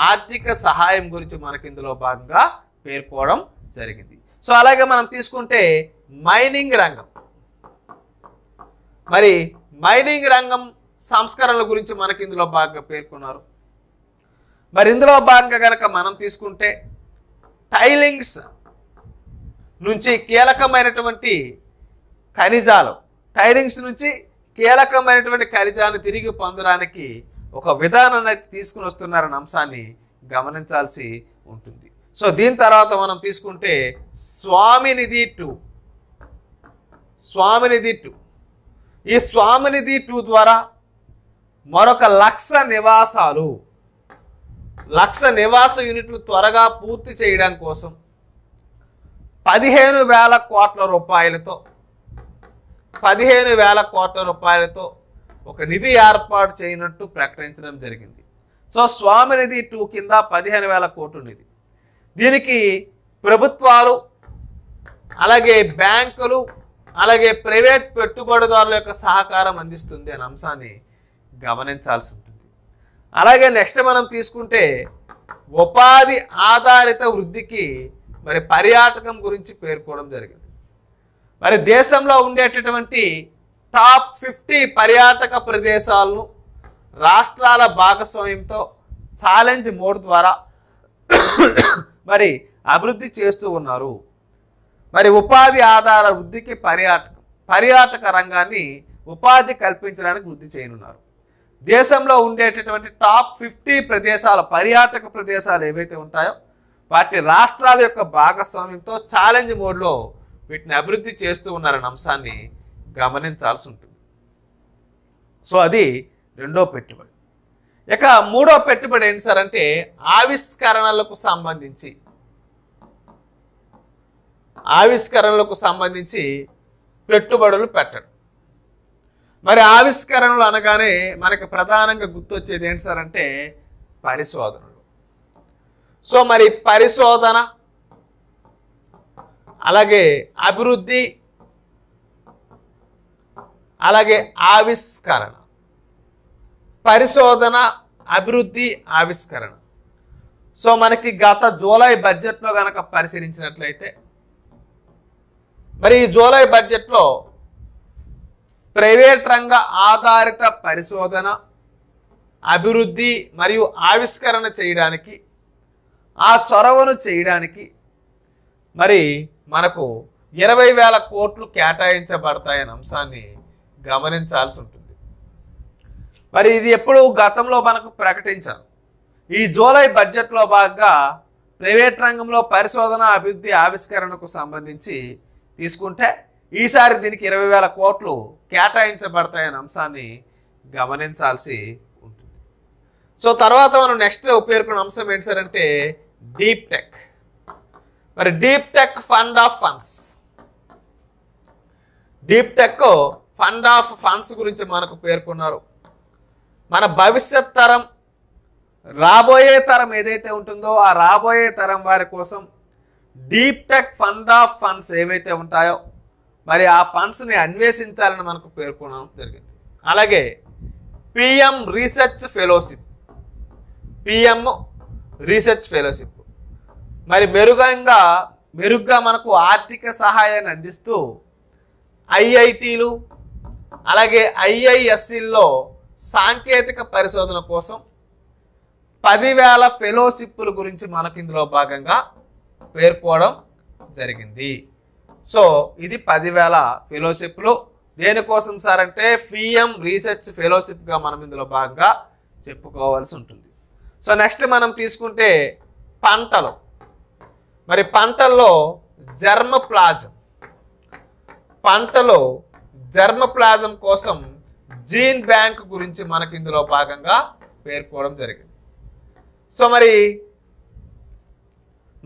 ఆర్థిక సహాయం గురించి మనకి ఇందులో భాగంగా పేర్కోవడం జరిగింది. సో అలాగే మనం తీసుకుంటే మైనింగ్ రంగం, మరి మైనింగ్ రంగం సంస్కరణల గురించి మనకి ఇందులో భాగంగా పేర్కొన్నారు. మరి ఇందులో భాగంగా కనుక మనం తీసుకుంటే టైలింగ్స్ నుంచి కీలకమైనటువంటి ఖనిజాలు, టైలింగ్స్ నుంచి కీలకమైనటువంటి ఖనిజాలను తిరిగి పొందడానికి ఒక విధానాన్ని తీసుకుని వస్తున్నారన్న అంశాన్ని గమనించాల్సి ఉంటుంది. సో దీని తర్వాత మనం తీసుకుంటే స్వామినిధి 2, స్వామినిధి 2. ఈ స్వామినిధి 2 ద్వారా మరొక 1,00,000 నివాసాలు, 1,00,000 నివాస యూనిట్లు త్వరగా పూర్తి చేయడం కోసం 15,000 కోట్ల రూపాయలతో, 15,000 కోట్ల రూపాయలతో ఒక నిధి ఏర్పాటు చేయనట్టు ప్రకటించడం జరిగింది. సో స్వామినిధి 2 కింద 15,000 కోట్ల నిధి. దీనికి ప్రభుత్వాలు, అలాగే బ్యాంకులు, అలాగే ప్రైవేట్ పెట్టుబడిదారుల యొక్క సహకారం అందిస్తుంది అనే అంశాన్ని గమనించాల్సి ఉంటుంది. అలాగే నెక్స్ట్ మనం తీసుకుంటే ఉపాధి ఆధారిత వృద్ధికి మరి పర్యాటకం గురించి పేర్కోవడం జరిగింది. మరి దేశంలో ఉండేటటువంటి టాప్ 50 పర్యాటక ప్రదేశాలను రాష్ట్రాల భాగస్వామ్యంతో ఛాలెంజ్ మోడ్ ద్వారా మరి అభివృద్ధి చేస్తూ ఉన్నారు. మరి ఉపాధి ఆధార వృద్ధికి పర్యాటక రంగాన్ని ఉపాధి కల్పించడానికి వృద్ధి చేయనున్నారు. దేశంలో ఉండేటటువంటి టాప్ 50 ప్రదేశాల, పర్యాటక ప్రదేశాలు ఏవైతే ఉంటాయో వాటి రాష్ట్రాల యొక్క భాగస్వామ్యంతో ఛాలెంజ్ మోడ్లో వీటిని అభివృద్ధి చేస్తూ ఉన్నారన్న అంశాన్ని గమనించాల్సి ఉంటుంది. సో అది రెండో పెట్టుబడి. ఇక మూడో పెట్టుబడి ఏంటి సార్ అంటే ఆవిష్కరణలకు సంబంధించి పెట్టుబడులు పెట్టడం. మరి ఆవిష్కరణలు అనగానే మనకు ప్రధానంగా గుర్తొచ్చేది ఏంటి సార్ అంటే పరిశోధనలు. సో మరి పరిశోధన, అలాగే అభివృద్ధి, అలాగే ఆవిష్కరణ. పరిశోధన, అభివృద్ధి, ఆవిష్కరణ. సో మనకి గత జూలై బడ్జెట్లో కనుక పరిశీలించినట్లయితే మరి ఈ జూలై బడ్జెట్లో ప్రైవేట్ రంగ ఆధారిత పరిశోధన, అభివృద్ధి మరియు ఆవిష్కరణ చేయడానికి, ఆ చొరవను చేయడానికి మరి మనకు 20,000 కోట్లు కేటాయించబడతాయనే అంశాన్ని గమనించాల్సి ఉంటుంది. మరి ఇది ఎప్పుడు గతంలో మనకు ప్రకటించారు. ఈ జూలై బడ్జెట్లో భాగంగా ప్రైవేట్ రంగంలో పరిశోధన, అభివృద్ధి, ఆవిష్కరణకు సంబంధించి తీసుకుంటే ఈసారి దీనికి 20,000 కోట్లు కేటాయించబడతాయనే అంశాన్ని గమనించాల్సి ఉంటుంది. సో తర్వాత మనం నెక్స్ట్ పేర్కొన్న అంశం ఏంటి సార్ అంటే డీప్ టెక్. మరి deep tech fund of funds, deep tech fund of funds గురించి మనకు పేర్కొన్నారు. మన భవిష్యత్ తరం, రాబోయే తరం ఏదైతే ఉంటుందో ఆ రాబోయే తరం వారి కోసం deep tech fund of funds ఏవైతే ఉంటాయో మరి ఆ ఫండ్స్ని అన్వేషించాలని మనకు పేర్కొనడం జరిగింది. అలాగే PM research fellowship, PM research fellowship మరి మెరుగ్గా మనకు ఆర్థిక సహాయాన్ని అందిస్తూ ఐఐటీలు అలాగే ఐఐఎస్సిల్లో సాంకేతిక పరిశోధన కోసం 10,000 ఫెలోషిప్ల గురించి మనకు ఇందులో భాగంగా పేర్కోవడం జరిగింది. సో ఇది 10,000 ఫెలోషిప్లు. దేనికోసం సార్ అంటే పిఎం రీసెర్చ్ ఫెలోషిప్గా మనం ఇందులో భాగంగా చెప్పుకోవాల్సి ఉంటుంది. సో నెక్స్ట్ మనం తీసుకుంటే పంటలు. మరి పంటల్లో జర్మ్ ప్లాజం కోసం జీన్ బ్యాంక్ గురించి మనకి ఇందులో భాగంగా పేర్కోవడం జరిగింది. సో మరి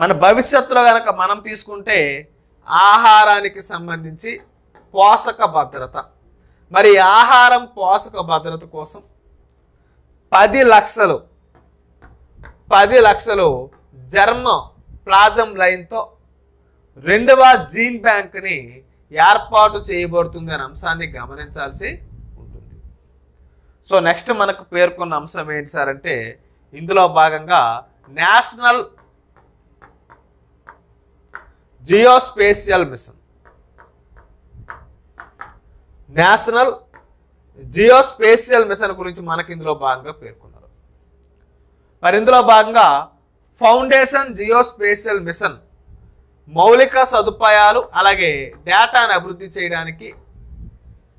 మన భవిష్యత్తులో కనుక మనం తీసుకుంటే ఆహారానికి సంబంధించి పోషక భద్రత. మరి ఆహారం పోషక భద్రత కోసం 10 లక్షలు జర్మ్ ప్లాజం లైన్తో 2వ జీన్ బ్యాంక్ని ఏర్పాటు చేయబడుతుంది అనే అంశాన్ని గమనించాల్సి ఉంటుంది. సో నెక్స్ట్ మనకు పేర్కొన్న అంశం ఏంటి సార్ అంటే ఇందులో భాగంగా నేషనల్ జియోస్పేషియల్ మిషన్ గురించి మనకి ఇందులో భాగంగా పేర్కొన్నారు. మరి ఇందులో భాగంగా ఫౌండేషన్ జియోస్పేషియల్ మిషన్ మౌలిక సదుపాయాలు అలాగే డేటాను అభివృద్ధి చేయడానికి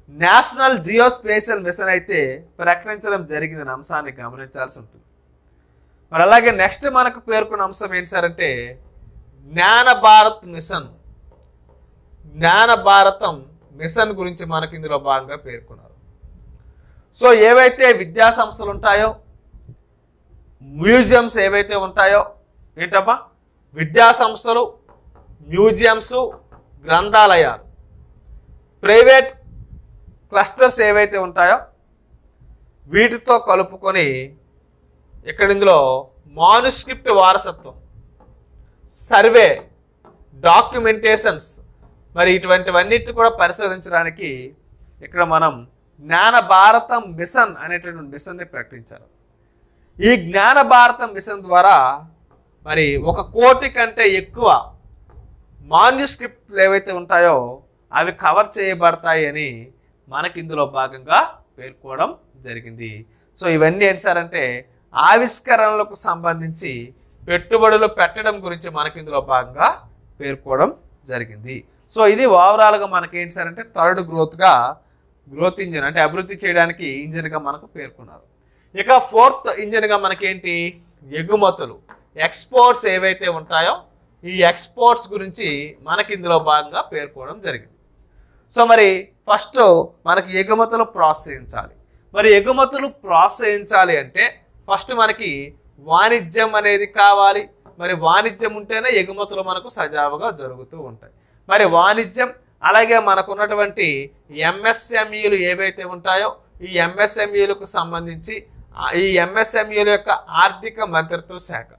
నేషనల్ జియోస్పేషియల్ మిషన్ అయితే ప్రకటించడం జరిగిందనే అంశాన్ని గమనించాల్సి ఉంటుంది. మరి అలాగే నెక్స్ట్ మనకు పేర్కొన్న అంశం ఏంటి సార్ అంటే జ్ఞాన భారతం మిషన్ గురించి మనకి ఇందులో భాగంగా పేర్కొన్నారు. సో ఏవైతే విద్యా సంస్థలు ఉంటాయో, మ్యూజియంస్ ఏవైతే ఉంటాయో, ఏంటబ్బా విద్యా సంస్థలు, మ్యూజియంస్, గ్రంథాలయాలు, ప్రైవేట్ క్లస్టర్స్ ఏవైతే ఉంటాయో వీటితో కలుపుకొని ఇక్కడ ఇందులో మాన్యుస్క్రిప్ట్ వారసత్వం, సర్వే, డాక్యుమెంటేషన్స్ మరి ఇటువంటివన్నిటిని కూడా పరిశోధించడానికి ఇక్కడ మనం జ్ఞాన భారతం మిషన్ అనేటటువంటి మిషన్ని ప్రకటించారు. ఈ జ్ఞాన భారతం మిషన్ ద్వారా మరి 1 కోటి కంటే ఎక్కువ మాన్యుస్క్రిప్ట్లు ఏవైతే ఉంటాయో అవి కవర్ చేయబడతాయి అని మనకి ఇందులో భాగంగా పేర్కోవడం జరిగింది. సో ఇవన్నీ ఏంటి సార్ అంటే ఆవిష్కరణలకు సంబంధించి పెట్టుబడులు పెట్టడం గురించి మనకి ఇందులో భాగంగా పేర్కోవడం జరిగింది. సో ఇది ఓవరాల్గా మనకి ఏంటి సార్ అంటే థర్డ్ గ్రోత్ ఇంజిన్ అంటే అభివృద్ధి చేయడానికి ఇంజిన్గా మనకు పేర్కొన్నారు. ఇక 4th ఇంజిన్గా మనకేంటి ఎగుమతులు, ఎక్స్పోర్ట్స్ ఏవైతే ఉంటాయో ఈ ఎక్స్పోర్ట్స్ గురించి మనకి ఇందులో భాగంగా పేర్కోవడం జరిగింది. సో మరి ఫస్ట్ మనకి ఎగుమతులు ప్రోత్సహించాలి. మరి ఎగుమతులు ప్రోత్సహించాలి అంటే ఫస్ట్ మనకి వాణిజ్యం అనేది కావాలి. మరి వాణిజ్యం ఉంటేనే ఎగుమతులు మనకు సజావుగా జరుగుతూ ఉంటాయి. మరి వాణిజ్యం అలాగే మనకున్నటువంటి ఎంఎస్ఎంఈలు ఏవైతే ఉంటాయో ఈ ఎంఎస్ఎంఈలకు సంబంధించి ఈ ఎంఎస్ఎంఈల యొక్క ఆర్థిక మంత్రిత్వ శాఖ,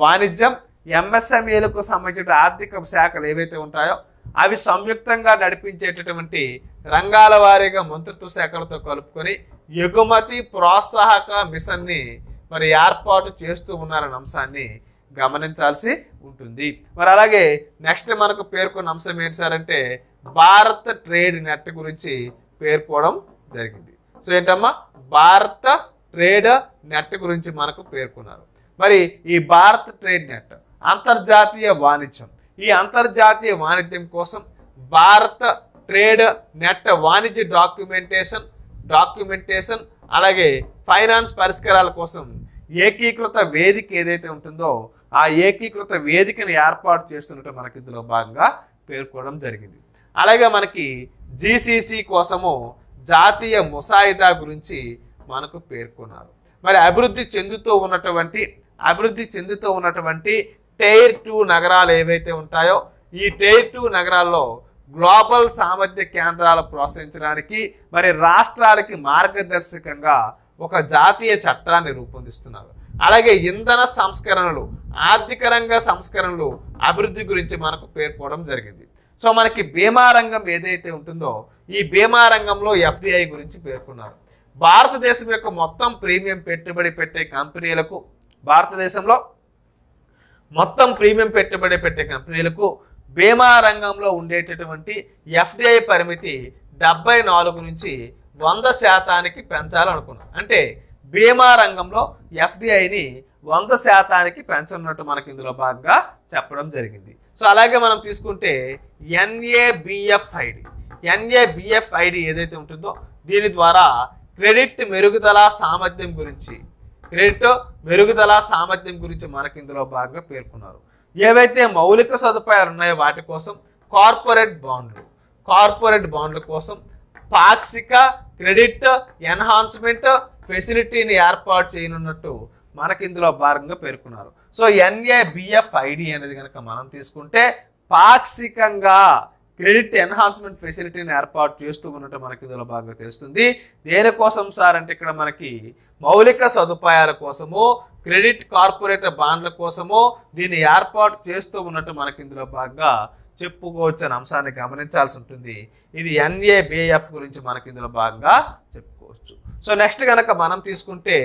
వాణిజ్యం ఎంఎస్ఎంఈలకు సంబంధించిన ఆర్థిక శాఖలు ఏవైతే ఉంటాయో అవి సంయుక్తంగా నడిపించేటటువంటి రంగాల వారీగా మంత్రిత్వ శాఖలతో కలుపుకొని ఎగుమతి ప్రోత్సాహక మిషన్ని మరి ఏర్పాటు చేస్తూ ఉన్నారన్న అంశాన్ని గమనించాల్సి ఉంటుంది. మరి అలాగే నెక్స్ట్ మనకు పేర్కొన్న అంశం ఏంటి సార్ అంటే భారత్ ట్రేడ్ నెట్ గురించి పేర్కోవడం జరిగింది. సో ఏంటమ్మా భారత ట్రేడ్ నెట్ గురించి మనకు పేర్కొన్నారు. మరి ఈ భారత్ ట్రేడ్ నెట్ అంతర్జాతీయ వాణిజ్యం, ఈ అంతర్జాతీయ వాణిజ్యం కోసం భారత ట్రేడ్ నెట్ వాణిజ్య డాక్యుమెంటేషన్ అలాగే ఫైనాన్స్ పరిష్కారాల కోసం ఏకీకృత వేదిక ఏదైతే ఉంటుందో ఆ ఏకీకృత వేదికను ఏర్పాటు చేస్తున్నట్టు మనకి ఇందులో భాగంగా పేర్కోవడం జరిగింది. అలాగే మనకి జీసీసీ కోసము జాతీయ ముసాయిదా గురించి మనకు పేర్కొన్నారు. మరి అభివృద్ధి చెందుతూ ఉన్నటువంటి టైర్ 2 నగరాలు ఏవైతే ఉంటాయో ఈ టైర్ 2 నగరాల్లో గ్లోబల్ సామర్థ్య కేంద్రాలు ప్రోత్సహించడానికి మరి రాష్ట్రాలకి మార్గదర్శకంగా ఒక జాతీయ చట్టాన్ని రూపొందిస్తున్నారు. అలాగే ఇంధన సంస్కరణలు, ఆర్థిక రంగ సంస్కరణలు అభివృద్ధి గురించి మనకు పేర్కోవడం జరిగింది. సో మనకి బీమా రంగం ఏదైతే ఉంటుందో ఈ బీమా రంగంలో ఎఫ్డిఐ గురించి పేర్కొన్నారు. భారతదేశం యొక్క మొత్తం ప్రీమియం పెట్టుబడి పెట్టే కంపెనీలకు, భారతదేశంలో మొత్తం ప్రీమియం పెట్టుబడి పెట్టే కంపెనీలకు బీమా రంగంలో ఉండేటటువంటి ఎఫ్డిఐ పరిమితి 74 నుంచి 100% పెంచాలనుకున్నాం. అంటే బీమా రంగంలో ఎఫ్డిఐని 100% పెంచనున్నట్టు మనకి ఇందులో భాగంగా చెప్పడం జరిగింది. సో అలాగే మనం తీసుకుంటే NABFID ఏదైతే ఉంటుందో దీని ద్వారా క్రెడిట్ మెరుగుదల సామర్థ్యం గురించి మనకి ఇందులో భాగంగా పేర్కొన్నారు. ఏవైతే మౌలిక సదుపాయాలు ఉన్నాయో వాటి కోసం కార్పొరేట్ బాండ్ల కోసం పాక్షిక క్రెడిట్ ఎన్హాన్స్మెంట్ ఫెసిలిటీని ఏర్పాటు చేయనున్నట్టు మనకి ఇందులో భాగంగా పేర్కొన్నారు. సో NABFID అనేది కనుక మనం తీసుకుంటే పాక్షికంగా క్రెడిట్ ఎన్హాన్స్మెంట్ ఫెసిలిటీని ఏర్పాటు చేస్తూ ఉన్నట్టు మనకి ఇందులో భాగంగా తెలుస్తుంది. దేనికోసం సార్ అంటే ఇక్కడ మనకి మౌలిక సదుపాయాల కోసము క్రెడిట్ కార్పొరేట్ బాండ్ల కోసము దీన్ని ఏర్పాటు చేస్తూ ఉన్నట్టు మనకి ఇందులో భాగంగా చెప్పుకోవచ్చు అనే అంశాన్ని గమనించాల్సి ఉంటుంది. ఇది NABF గురించి మనకి ఇందులో భాగంగా చెప్పుకోవచ్చు. సో నెక్స్ట్ కనుక మనం తీసుకుంటే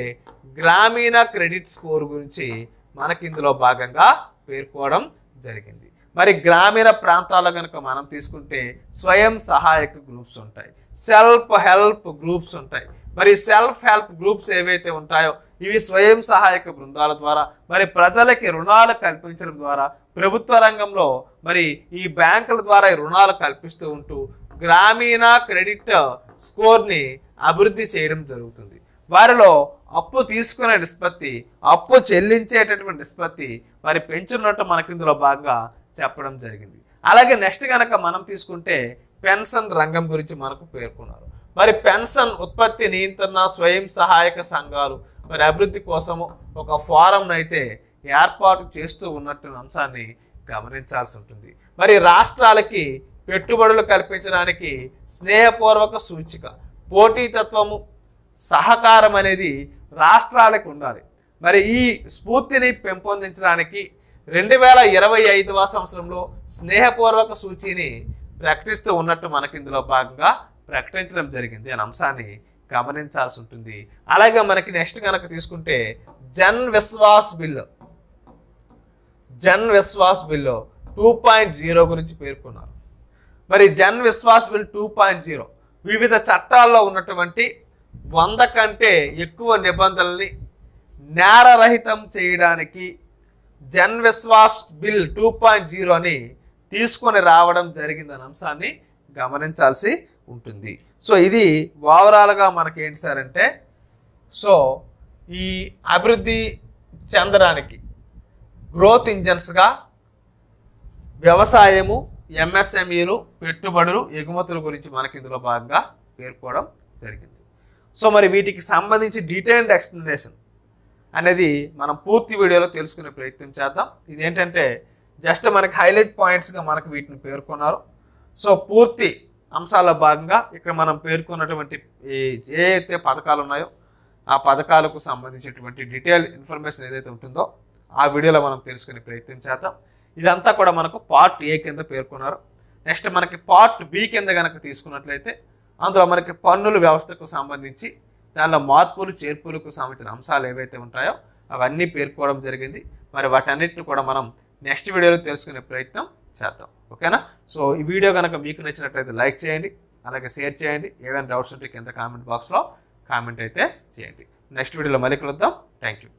గ్రామీణ క్రెడిట్ స్కోర్ గురించి మనకి ఇందులో భాగంగా పేర్కోవడం జరిగింది. మరి గ్రామీణ ప్రాంతాల్లో కనుక మనం తీసుకుంటే స్వయం సహాయక గ్రూప్స్ ఉంటాయి, సెల్ఫ్ హెల్ప్ గ్రూప్స్ ఉంటాయి. మరి సెల్ఫ్ హెల్ప్ గ్రూప్స్ ఏవైతే ఉంటాయో ఇవి స్వయం సహాయక బృందాల ద్వారా మరి ప్రజలకి రుణాలు కల్పించడం ద్వారా ప్రభుత్వ రంగంలో మరి ఈ బ్యాంకుల ద్వారా ఈ రుణాలు కల్పిస్తూ ఉంటూ గ్రామీణ క్రెడిట్ స్కోర్ని అభివృద్ధి చేయడం జరుగుతుంది. వారిలో అప్పు తీసుకునే నిష్పత్తి, అప్పు చెల్లించేటటువంటి నిష్పత్తి మరి పెంచున్నట్టు మనకి ఇందులో భాగంగా చెప్పడం జరిగింది. అలాగే నెక్స్ట్ కనుక మనం తీసుకుంటే పెన్షన్ రంగం గురించి మనకు పేర్కొన్నారు. మరి పెన్షన్ ఉత్పత్తి నియంత్రణ స్వయం సహాయక సంఘాలు మరి అభివృద్ధి కోసము ఒక ఫోరం అయితే ఏర్పాటు చేస్తూ ఉన్నట్టు అంశాన్ని గమనించాల్సి ఉంటుంది. మరి రాష్ట్రాలకి పెట్టుబడులు కల్పించడానికి స్నేహపూర్వక సూచిక, పోటీతత్వము, సహకారం అనేది రాష్ట్రాలకు ఉండాలి. మరి ఈ స్ఫూర్తిని పెంపొందించడానికి 2025వ సంవత్సరంలో స్నేహపూర్వక సూచిని ప్రకటిస్తూ ఉన్నట్టు మనకి ఇందులో భాగంగా ప్రకటించడం జరిగింది అనే అంశాన్ని గమనించాల్సి ఉంటుంది. అలాగే మనకి నెక్స్ట్ కనుక తీసుకుంటే జన్ విశ్వాస్ బిల్లు 2.0 గురించి పేర్కొన్నారు. మరి జన్ విశ్వాస్ బిల్ 2.0 వివిధ చట్టాల్లో ఉన్నటువంటి 100 కంటే ఎక్కువ నిబంధనల్ని నేరరహితం చేయడానికి జన్ విశ్వాస్ బిల్ 2.0 అని తీసుకొని రావడం జరిగిందనే అంశాన్ని గమనించాల్సి ఉంటుంది. సో ఇది ఓవరాల్గా మనకి ఏంటి సార్ అంటే సో ఈ అభివృద్ధి చెందడానికి గ్రోత్ ఇంజన్స్గా వ్యవసాయము, MSMEలు, పెట్టుబడులు, ఎగుమతుల గురించి మనకి ఇందులో భాగంగా పేర్కోవడం జరిగింది. సో మరి వీటికి సంబంధించి డీటెయిల్డ్ ఎక్స్ప్లెనేషన్ అనేది మనం పూర్తి వీడియోలో తెలుసుకునే ప్రయత్నం చేద్దాం. ఇదేంటంటే జస్ట్ మనకి హైలైట్ పాయింట్స్గా మనకు వీటిని పేర్కొన్నారు. సో పూర్తి అంశాల భాగంగా ఇక్కడ మనం పేర్కొన్నటువంటి ఏ అయితే పథకాలు ఉన్నాయో ఆ పథకాలకు సంబంధించినటువంటి డీటెయిల్ ఇన్ఫర్మేషన్ ఏదైతే ఉంటుందో ఆ వీడియోలో మనం తెలుసుకునే ప్రయత్నం చేద్దాం. ఇదంతా కూడా మనకు పార్ట్ ఏ కింద పేర్కొన్నారు. నెక్స్ట్ మనకి పార్ట్ బి కింద కనుక తీసుకున్నట్లయితే అందులో మనకి పన్నుల వ్యవస్థకు సంబంధించి దానిలో మార్పులు చేర్పులకు సంబంధించిన అంశాలు ఏవైతే ఉంటాయో అవన్నీ పేర్కోవడం జరిగింది. మరి వాటన్నిటిని కూడా మనం నెక్స్ట్ వీడియోలో తెలుసుకునే ప్రయత్నం చేద్దాం. ఓకేనా? సో ఈ వీడియో కనుక మీకు నచ్చినట్లయితే లైక్ చేయండి, అలాగే షేర్ చేయండి. ఏమైనా డౌట్స్ ఉంటే కింద కామెంట్ బాక్స్లో కామెంట్ అయితే చేయండి. నెక్స్ట్ వీడియోలో మళ్ళీ కలుద్దాం. Thank you.